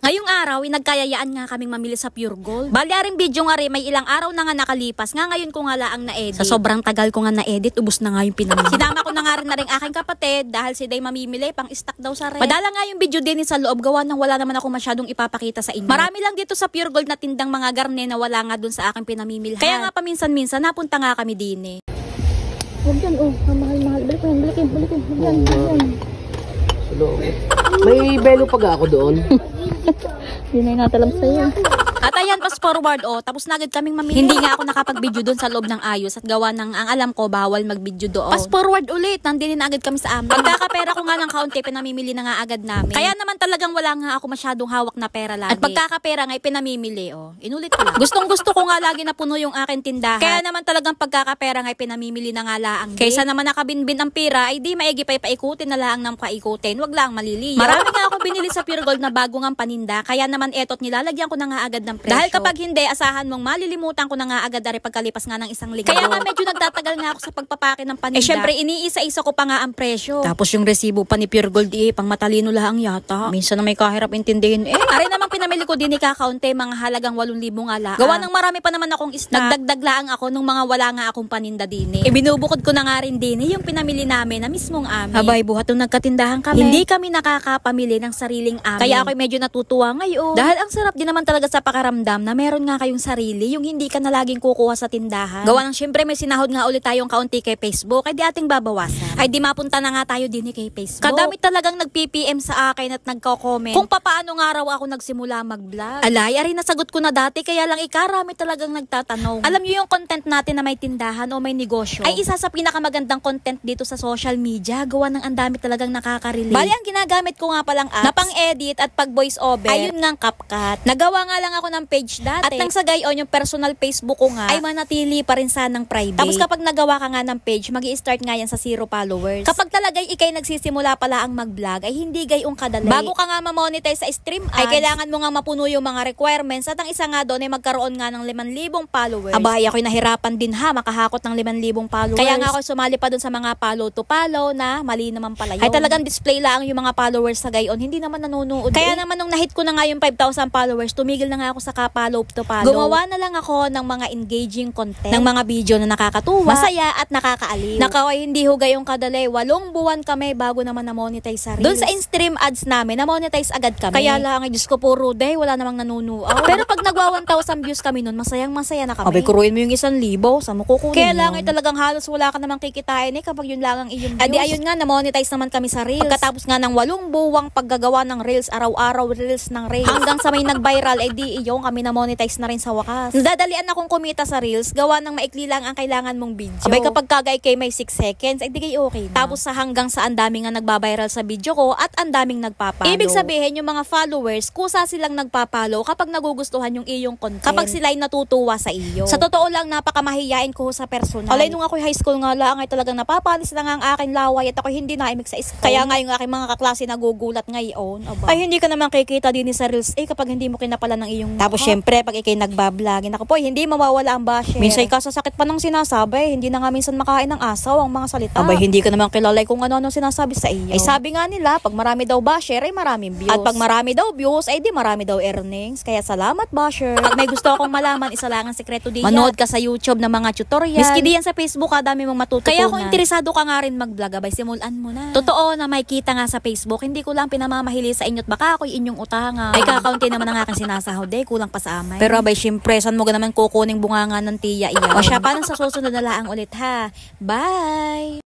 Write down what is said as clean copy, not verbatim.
Ngayong araw, nagkayayaan nga kaming mamili sa Pure Gold. Bali aring video nga rin, may ilang araw na nga nakalipas. Nga ngayon ko nga laang na-edit. Sa sobrang tagal ko nga na-edit, ubos na nga yung pinamili. Sinama ko na nga rin aking kapatid dahil si Day mamimili, pang stock daw sa rin. Padala nga yung video din sa loob, gawa nang wala naman ako masyadong ipapakita sa inyo. Marami lang dito sa Pure Gold na tindang mga garne na wala nga dun sa aking pinamimilhan. Kaya nga paminsan-minsan, napunta nga kami din eh. Huwag yan, mahal. Balikin. Yan. May belo pag ako doon. Yun ay natalam sa'yo. At ayan, fast forward tapos na agad kaming mamili. Hindi nga ako nakapag-video doon sa loob ng ayos at gawa ng ang alam ko bawal mag-video doon. Fast forward ulit, nandinin na agad kami sa amin. Pagkakapera ko nga ng kaunti, pinamimili na nga agad namin. Kaya naman talagang wala nga ako masyadong hawak na pera lagi. At pagkakapera nga pinamimili, inulit ko lang. Gustong-gusto ko nga lagi na puno yung akin tindahan. Kaya naman talagang pagkakapera nga pinamimili na nga laang. Kaysa naman nakabinbin ang pera, ay di maigi pa paikutin na laang ng paikutin. Wag lang maliliyo. Marami nga ako binili sa Pure Gold na bago nga paninda. Kaya naman etot nilalagyan ko na nga agad ng presyo. Dahil kapag hindi, asahan mong malilimutan ko na nga agad dari pagkalipas nga ng isang linggo. Kaya nga medyo nagtatagal nga ako sa pagpapake ng paninda. Syempre iniisa-isa ko pa nga ang presyo. Tapos yung resibo pa ni Pure Gold pang matalino lang yata. Minsan na may kahirap intindihin Are namang pinamili ko din kakaunti, mga halagang 8,000 nga lang. Gawa ng marami pa naman akong stock. Nagdagdag lang ako nung mga wala nga akong paninda din binubukod ko na nga rin din yung pinamili namin na mismong amin. Habay buhat nung nagkatindahan kami. Hindi kami nakakapamili ng sariling amin. Kaya ako medyo natutuwa ngayon. Dahil ang sarap din naman talaga sa pakaramdam na meron nga kayong sarili, yung hindi ka na laging kukuha sa tindahan. Gawa ng syempre may sinahod nga ulit tayong kaunti kay Facebook, ay di ating babawasan. Ay di mapunta na nga tayo din kay Facebook. Kadami talagang nag-PPM sa akin at nagko-comment kung paano nga raw ako nagsimula mag-vlog. Alay, ari nasagot ko na dati, kaya lang ikarami talagang nagtatanong. Alam niyo yung content natin na may tindahan o may negosyo, ay isa sa pinakamagandang content dito sa social media. Gawa ng andami talagang nakaka-relate. Bali, ang ginagamit ko nga palang apps na pang-edit at pag-voice over, ayun nga CapCut. Nagawa nga lang ako ng page dati. At nang sa gayon, yung personal Facebook ko nga ay manatili pa rin sanang private. Tapos kapag nagawa ka nga ng page, magi-start nga yan sa 0 followers. Kapag talagay ikay nagsisimula pala ang mag-vlog, ay hindi gayong kadali. Bago ka nga ma-monetize sa stream ads, ay kailangan mo nga mapuno yung mga requirements at ang isa nga doon ay magkaroon nga ng 5,000 followers. Abay, ako'y nahirapan din makahakot ng 5,000 followers. Kaya nga ako sumali pa doon sa mga follow to follow na mali naman pala yun. Ay talagang display lang yung mga followers sa gayon, hindi naman nanonood. Kaya naman nung nahit ko na nga yung 5,000 followers, tumigil na nga ako sa follow to follow. Gumawa na lang ako ng mga engaging content, ng mga video na nakakatuwa, masaya at nakakaaliw. Nakaway hindi hugay yung kadali. 8 buwan kami bago naman na-monetize sa Reels. Doon sa in-stream ads namin, na-monetize agad kami. Kaya lang, ay Diyos ko puro day, wala namang nanunuaw. Pero pag nagwa 1,000 views kami nun, masayang-masaya na kami. Abay, kuruin mo yung 1,000, saan mo kukunin? Kaya lang, ay talagang halos wala ka namang kikitain kapag yun lang ang iyong views. Adi ayun nga, na-monetize naman kami sa Reels. Pagkatapos nga ng 8 buwang paggagawa ng Reels, araw-araw Reels ng Reels. Hanggang sa may nag-viral, di iyong kami na-monetize na rin sa wakas. Nadadalian akong kumita sa Reels, gawa ng maikli lang ang kailangan mong video. Abay, kapag kagay kay may 6 seconds, ay di kayo okay na. Tapos sa hanggang sa andaming nga nagbabiral sa video ko at andaming nagpapalo. Ibig sabihin, yung mga followers, kusa silang nagpapalo kapag nagugustuhan yung iyong content. Kapag sila'y natutuwa sa iyo. Sa totoo lang, napakamahiyain ko sa personal. Alay, nung ako'y high school nga lang, ay talagang napapalis na nga ang aking laway at ako'y hindi naimik sa school. Kaya nga yung aking mga kaklase nagugulat ngayon. Aba. Ay, hindi ka naman kikita din sa Reels kapag hindi mo kinapala ng iyong tapos syempre, pag ikay nagbablogin ako po, hindi mawawala ang basher. Minsan kasasakit pa ng sinasabi, hindi na nga minsan makain ng asaw ang mga salita. Abay, hindi ka naman kilala kung ano sinasabi sa iyo. Ay sabi nga nila, pag marami daw basher, ay maraming views. At pag marami daw views, ay di marami daw earnings. Kaya salamat basher. Pag may gusto akong malaman, isa lang ang sekreto diyan. Manood ka sa YouTube ng mga tutorial. Miski diyan sa Facebook, dami mong matututunan. Kaya kung interesado ka nga rin mag-vlog, abay, simulan mo na. Totoo na may kita nga sa Facebook, hindi ko lang pinamamahili sa inyo't baka ako'y inyong utangan. Ay kakaunti naman ang aking sinasahod kulang pa sa amay. Pero abay, syempre, saan mo naman kukuning bunganga ng tiya iyan? O siya, paano sa susunod na laang ulit ha? Bye!